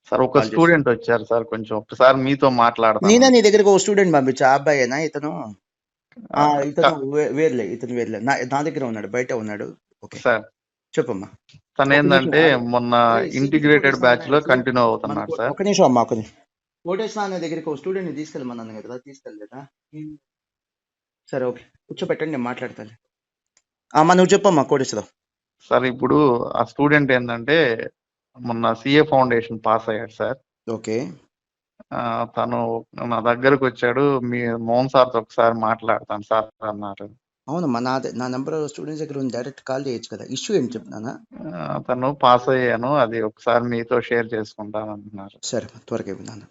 Sir ఒక call చేసి student వచ్చారు సార్, కొంచెం ఒకసారి మీతో మాట్లాడతాను. నేనే నీ దగ్గరికి ఒక స్టూడెంట్ పంపించా. ఆ అబ్బాయేనా ఇతను? ఆ, ఇతను వేర్లే, ఇతను వేర్లే. నా దగ్గర ఉన్నాడు, బయట ఉన్నాడు. ఓకే, సార్ చెప్పమ్మా. తను ఒక నిమిషం. ఏంటంటే అరే మొన్న అరే సిబిటి ఇంటిగ్రేటెడ్ కోటేశ్వర బ్యాచ్ లో అనే కంటిన్యూ అవుతున్నాడు సార్. ఒక నిమిషం అమ్మా, ఒక నిమిషం. కోటేశ్వర అనే దగ్గరికి ఒక స్టూడెంట్ తీసుకెళ్ళమన్నాను కదా, తీసుకెళ్ళలేదా? సరే ఓకే, కూర్చోబెట్టండి, నేను మాట్లాడతాను. అమ్మా నువ్వు చెప్పమ్మా కోటేశ్వరరావు. సార్ ఇప్పుడు ఆ స్టూడెంట్ ఏంటంటే మొన్న సిఏ ఫౌండేషన్ పాస్ అయ్యాడు సార్. ఓకే, తను నా దగ్గరకు వచ్చాడు, మీ మోహన్ సార్తో ఒకసారి మాట్లాడతాను సార్ అన్నారు. అవునమ్మా, నా నెంబర్ స్టూడెంట్స్ దగ్గర ఉంది, డైరెక్ట్ కాల్ చేయొచ్చు కదా. ఇష్యూ ఏంటి చెప్తున్నానా? తను పాస్ అయ్యాను, అది ఒకసారి మీతో షేర్ చేసుకుంటాను అంటున్నారు. సరే త్వరగా విన్నాను.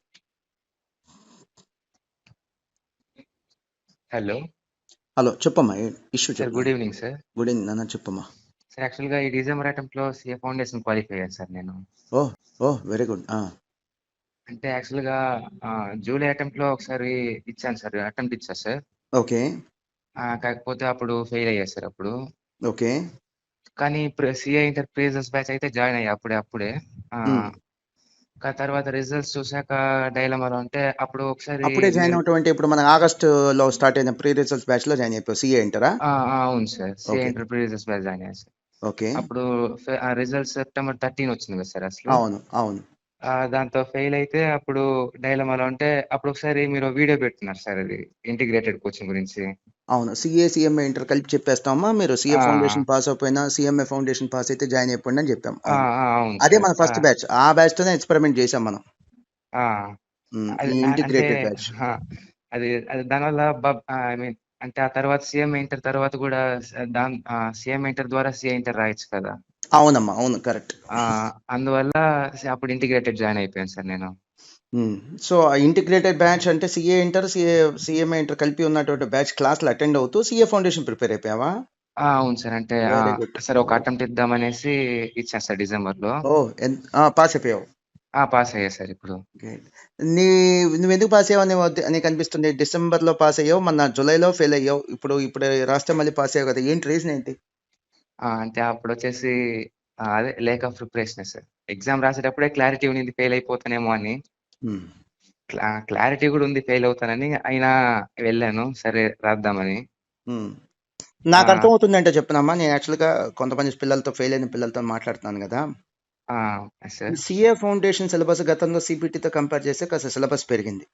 హలో చెప్పమ్మా, issue sir good evening sir. Good evening నాన్న, చెప్పమ్మా. సార్ యాక్చువల్గా ఈ డిసెంబర్ అటెంప్ట్లో సిఏ ఫౌండేషన్ క్వాలిఫై అయ్యాను సార్ నేను. ఓ వెరీ గుడ్. అంటే యాక్చువల్గా జూలై అటెంప్ట్లో ఒకసారి ఇచ్చాను సార్, అటెంప్ట్ ఇచ్చాను సార్. ఓకే కాకపోతే అప్పుడు ఫెయిల్ అయ్యాను సార్ అప్పుడు. ఓకే కానీ ఇప్పుడు సిఏ ఇంటర్ ప్రీవియస్ బ్యాచ్ అయితే జాయిన్ అయ్యా అప్పుడే. తర్వాత రిజల్ట్స్ చూసాక డైలమాలో ఉంటే అప్పుడు ఒకసారి అప్పుడే జాయిన్ అవటం అంటే ఇప్పుడు మన ఆగస్టులో స్టార్ట్ అయిన ప్రీ రిజల్ట్స్ బ్యాచ్ లో జాయిన్ అయిపోయి సిఏ ఇంటరా? అవును sir, CA inter previous batch join అయ్యాను సార్. ఓకే, అప్పుడు రిజల్ట్ సెప్టెంబర్ 13 వచ్చింది కదా సార్ అసలు. అవును అవును. దాంతో ఫెయిల్ అయితే అప్పుడు డైలమాలో ఉంటే అప్పుడు ఒకసారి మీరు వీడియో పెడుతున్నారు సార్, అది ఇంటిగ్రేటెడ్ కోచింగ్ గురించి. అవును, సిఏ సిఎంఏ ఇంటర్ కలిపి చెప్పేస్తామమ్మా. మీరు సిఏ ఫౌండేషన్ పాస్ అయిపోయినా సిఎంఏ ఫౌండేషన్ పాస్ అయితే జాయిన్ అయిపోండి అని చెప్పాం. అవును అదే సార్. మన ఫస్ట్ బ్యాచ్, ఆ బ్యాచ్ తోనే ఎక్స్పెరిమెంట్ చేసాం మనం, అది ఇంటిగ్రేటెడ్ బ్యాచ్. అది దానివల్ల ఐ మీన్ అంటే ఆ తర్వాత సీఎం ఇంటర్ తర్వాత కూడా సీఎం ఇంటర్ ద్వారా సిఏ ఇంటర్ రాయొచ్చు కదా. అవునమ్మా, అవును కరెక్ట్. అందువల్ల అప్పుడు ఇంటిగ్రేటెడ్ జాయిన్ అయిపోయాను సార్ నేను. సో ఇంటిగ్రేటెడ్ బ్యాచ్ అంటే సిఏ ఇంటర్ సిఎంఏ ఇంటర్ కలిపి ఉన్నటువంటి బ్యాచ్ క్లాసులు అటెండ్ అవుతూ సిఏ ఫౌండేషన్ ప్రిపేర్ అయిపోయావా? అవును సార్, అంటే వెరీ గుడ్. సరే ఒక అటెంప్ట్ ఇద్దామనేసి ఇచ్చాను సార్ డిసెంబర్ లో. పాస్ అయిపోయావు? పాస్ అయ్యా సార్ ఇప్పుడు. నువ్వు ఎందుకు పాస్ అయ్యావు అని కనిపిస్తుంది. డిసెంబర్ లో పాస్ అయ్యావు, మన జూలైలో ఫెయిల్ అయ్యావు, ఇప్పుడు రాస్తే మళ్ళీ పాస్ అయ్యావు కదా, ఏంటి రీజన్ ఏంటి? అంటే అప్పుడు వచ్చేసి అదే lake of preparation sir. Exam రాసేటప్పుడే క్లారిటీ ఉంది ఫెయిల్ అయిపోతానేమో అని. క్లారిటీ కూడా ఉంది ఫెయిల్ అవుతానని, అయినా వెళ్ళాను సరే రాద్దామని. నాకు అర్థమవుతుంది అంటే చెప్పనమ్మా, నేను యాక్చువల్గా కొంతమంది పిల్లలతో ఫెయిల్ అయిన పిల్లలతో మాట్లాడుతున్నాను కదా. సిఏ ఫౌండేషన్ సిలబస్ గతంలో సిపిటితో కంపేర్ చేస్తే కాస్త సిలబస్ పెరిగింది.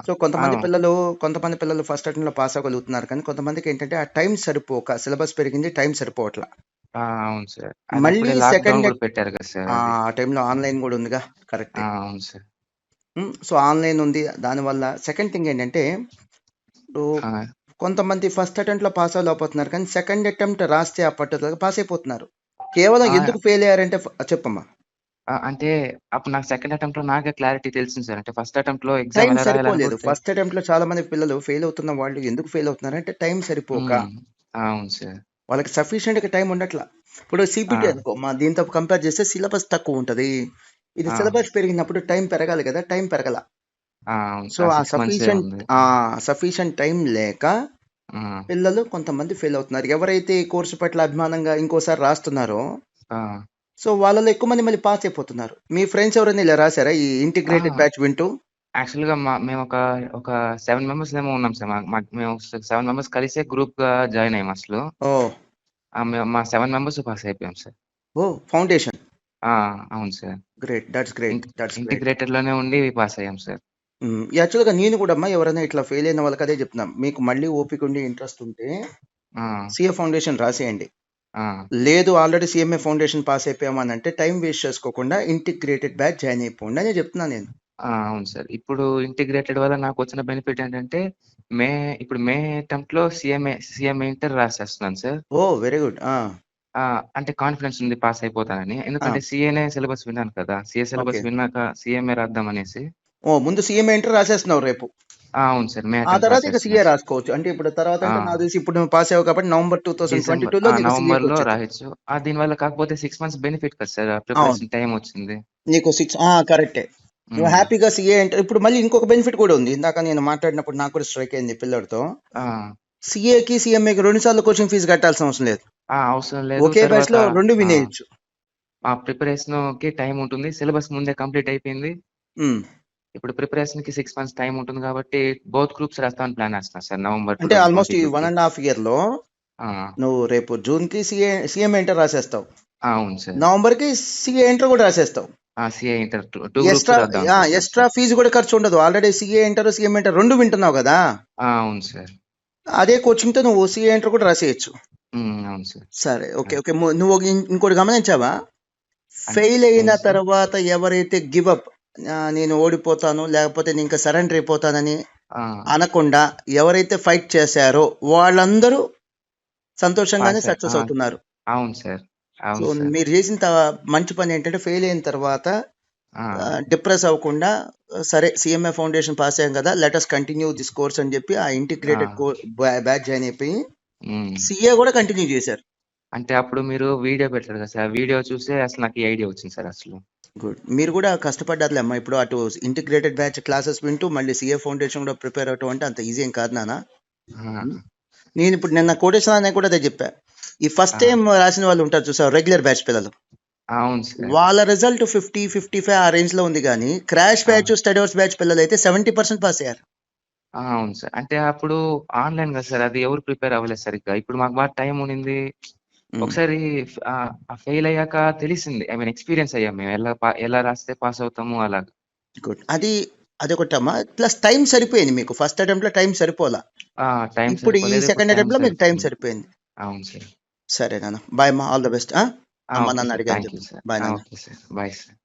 సో కొంతమంది పిల్లలు ఫస్ట్ అటెంప్ట్ లో పాస్ అవ్వగలుగుతున్నారు, కానీ కొంతమందికి ఏంటంటే ఆ టైం సరిపోక సిలబస్ పెరిగింది, టైం సరిపోవట్లా. అవును సార్, మళ్ళీ సెకండ్ పెట్టారు కదా సార్, ఆ టైంలో ఆన్లైన్ కూడా ఉందిగా. కరెక్ట్. అవును సార్. సో ఆన్లైన్ ఉంది, దానివల్ల సెకండ్ థింగ్ ఏంటంటే కొంతమంది ఫస్ట్ అటెంప్ట్ లో పాస్ అవ్వలేకపోతున్నారు, కానీ సెకండ్ అటెంప్ట్ రాస్తే ఆ పట్టుదల పాస్ అయిపోతున్నారు. కేవలం ఎందుకు ఫెయిల్ అయ్యారంటే చెప్పమ్మా. అంటే అప్పుడు నాకు సెకండ్ అటెంప్ట్ లో నాకే క్లారిటీ తెలిసింది సార్. అంటే ఫస్ట్ అటెంప్ట్ లో టైం ఎగ్జామ్ సరిపోలేదు. ఫస్ట్ అటెంప్ట్ లో చాలా మంది పిల్లలు ఫెయిల్ అవుతున్న వాళ్ళు ఎందుకు ఫెయిల్ అవుతున్నారంటే టైం సరిపోక. అవును సార్, వాళ్ళకి సఫిషియెంట్ గా టైం ఉండట్లా. ఇప్పుడు సిపిటి అనుకో, మా దీంతో కంపేర్ చేస్తే సిలబస్ తక్కువ ఉంటది, ఇది సిలబస్ పెరిగినప్పుడు టైం పెరగాలి కదా, టైం పెరగల. సో ఆ సఫిషియెంట్ టైం లేక పిల్లలు కొంతమంది ఫెయిల్ అవుతున్నారు. ఎవరైతే ఈ కోర్సు పట్ల అభిమానంగా ఇంకోసారి రాస్తున్నారో సో వాళ్ళలో ఎక్కువ మంది మళ్ళీ పాస్ అయిపోతున్నారు. మీ ఫ్రెండ్స్ ఎవరైనా ఇలా రాశారా ఈ ఇంటిగ్రేటెడ్ బ్యాచ్ వింటూ? యాక్చువల్ గా మేము ఒక 7 మెంబర్స్ ఏమో ఉన్నాం సార్. మేము 7 మెంబర్స్ కలిసే గ్రూప్ గా జాయిన్ అయ్యాం అసలు. మా 7 మెంబర్స్ పాస్ అయిపోయాం సార్. ఫౌండేషన్. అవును sir, great, that's great. Integrated లోనే ఉండి పాస్ అయ్యాం సార్. యాక్చువల్గా నేను కూడా అమ్మా, ఎవరైనా ఇట్లా ఫెయిల్ అయిన వాళ్ళకి అదే చెప్తున్నాం, మీకు మళ్ళీ ఓపిక ఉండి ఇంట్రెస్ట్ ఉంటే సిఏ ఫౌండేషన్ రాసేయండి. లేదు ఆల్రెడీ సిఎంఏ ఫౌండేషన్ పాస్ అయిపోయామని అంటే టైం వేస్ట్ చేసుకోకుండా ఇంటిగ్రేటెడ్ బ్యాచ్ జాయిన్ అయిపోండి అని చెప్తున్నాను నేను. అవును సార్, ఇప్పుడు ఇంటిగ్రేటెడ్ వల్ల నాకు వచ్చిన బెనిఫిట్ ఏంటంటే ఇప్పుడు మే అటెంప్ట్ లో సిఎంఏ ఇంటర్ రాసేస్తున్నాను సార్. Very good. అంటే కాన్ఫిడెన్స్ ఉంది పాస్ అయిపోతానని, ఎందుకంటే సిఏనే సిలబస్ విన్నాను కదా. సిఏ సిలబస్ విన్నాక సిఎంఏ రాద్దాం అనేసి. ముందు సిఎంఏ ఇంటర్ రాసేస్తున్నావు రేపు? అవును సార్, ఆ తర్వాత ఇక సిఏ రాసుకోవచ్చు. అంటే ఇప్పుడు తర్వాత నాకు తెలిసి ఇప్పుడు నువ్వు పాస్ అయ్యావు కాబట్టి నవంబర్ 2022లో నవంబర్ లో రాయొచ్చు. దీనివల్ల కాకపోతే 6 months బెనిఫిట్ కదా సార్, ప్రిపరేషన్ టైం వచ్చింది నీకు 6. కరెక్టే, నువ్వు హ్యాపీగా సిఏ ఇంటర్. ఇప్పుడు మళ్ళీ ఇంకొక బెనిఫిట్ కూడా ఉంది, ఇందాక నేను మాట్లాడినప్పుడు నాకు కూడా స్ట్రైక్ అయింది పిల్లడితో. సిఏకి సిఎంఏకి 2 సార్లు కోచింగ్ ఫీజు కట్టాల్సిన అవసరం లేదు, అవసరం లేదు. ఒకే బ్యాచ్ లో 2 వినేయచ్చు. మా ప్రిపరేషన్ కి టైం ఉంటుంది. సిలబస్ ముందే కంప్లీట్ అయిపోయింది. ఉమ్. ఇప్పుడు ప్రిపరేషన్ కి 6 months టైం ఉంటుంది కాబట్టి బోత్ గ్రూప్స్ రాస్తామని ప్లాన్ చేస్తున్నాను సార్ నవంబర్ అంటే ఆల్మోస్ట్ ఈ 2022 కి. 1.5 year లో నువ్వు రేపు జూన్ కి సిఎం ఇంటర్ రాసేస్తావు, అవును సార్. నవంబర్ కి సిఏ ఇంటర్ కూడా రాసేస్తావు. సిఏ ఇంటర్ 2 గ్రూప్స్ ఎక్స్ట్రా రాద్దాం అనుకుంటున్నాను ఎక్స్ట్రా సార్. ఫీజు కూడా ఖర్చు ఉండదు. Already CA inter CM inter రెండు వింటున్నావు కదా, అవును సార్. అదే కోచింగ్ తో నువ్వు సిఏ ఇంటర్ కూడా రాసేయచ్చు. అవును సార్. సరే, ఓకే ఓకే. నువ్వు ఇంకోటి గమనించావా, ఫెయిల్ అయిన ఏంటి సార్? తర్వాత ఎవరైతే గివప్, నేను ఓడిపోతాను లేకపోతే నేను ఇంకా సరెండర్ అయిపోతానని ఆ, అనకుండా ఎవరైతే ఫైట్ చేశారో వాళ్ళందరూ సంతోషంగానే పాస్ అయ్యి- సక్సెస్ ఆ, అవుతున్నారు. అవును సార్. సో అవును సార్. మీరు చేసిన మంచి పని ఏంటంటే ఫెయిల్ అయిన తర్వాత ఆ, డిప్రెస్ అవ్వకుండా, సరే సిఎంఏ ఫౌండేషన్ పాస్ అయ్యాం కదా, let us continue this course అని చెప్పి ఆ ఇంటిగ్రేటెడ్ బ్యాచ్ జాయిన్ అయిపోయి ఉమ్. సిఏ కూడా కంటిన్యూ చేశారు. అంటే అప్పుడు మీరు వీడియో పెట్టారు కదా సార్, వీడియో చూసే అసలు నాకు ఈ ఐడియా వచ్చింది సార్ అసలు. గుడ్, మీరు కూడా కష్టపడ్డారులే అమ్మా. ఇప్పుడు అటు ఇంటిగ్రేటెడ్ బ్యాచ్ క్లాసెస్ వింటూ మళ్ళీ సిఏ ఫౌండేషన్ కూడా ప్రిపేర్ అవటం అంటే అంత ఈజీ ఏం కాదు నాన్న. ఆ, నేను ఇప్పుడు నిన్న కోటేశ్వర అనే కూడా అదే చెప్పా, ఈ ఫస్ట్ టైం రాసిన వాళ్ళు ఉంటారు చూసారు, రెగ్యులర్ బ్యాచ్ పిల్లలు, అవును సార్. వాళ్ళ రిజల్ట్ 50-55 ఆ రేంజ్ లో ఉంది. కానీ క్రాష్ బ్యాచ్ స్టడీవర్స్ బ్యాచ్ పిల్లలు అయితే 70% పాస్ అయ్యారు. అవును సార్. అంటే అప్పుడు ఆన్లైన్ కదా సార్, అది ఎవరు ప్రిపేర్ అవ్వలేదు సరిగ్గా. ఇప్పుడు మాకు బాగా టైం ఉండింది. ఒకసారి ఫెయిల్ అయ్యాక తెలిసింది, ఐ మీన్ ఎక్స్పీరియన్స్ అయ్యాం మేము ఎలా రాస్తే పాస్ అవుతాము అలా. గుడ్, అదొకటమ్మా. ప్లస్ టైం సరిపోయింది మీకు, ఫస్ట్ అటెంప్ట్ లో టైం సరిపోలా, టైం ఇప్పుడు ఈ సరిపోలేదు, సెకండ్ అటెంప్ట్ లో మీకు టైం సరిపోయింది. సరిపోయింది. అవును సార్. సరే నాన్న, బాయ్ మా, ఆల్ ద బెస్ట్. అమ్మ ఓకే నన్ను సార్, అడిగాను థ్యాంక్ యూ చెప్పు. సార్. బాయ్ నాన్న. Okay sir, bye sir.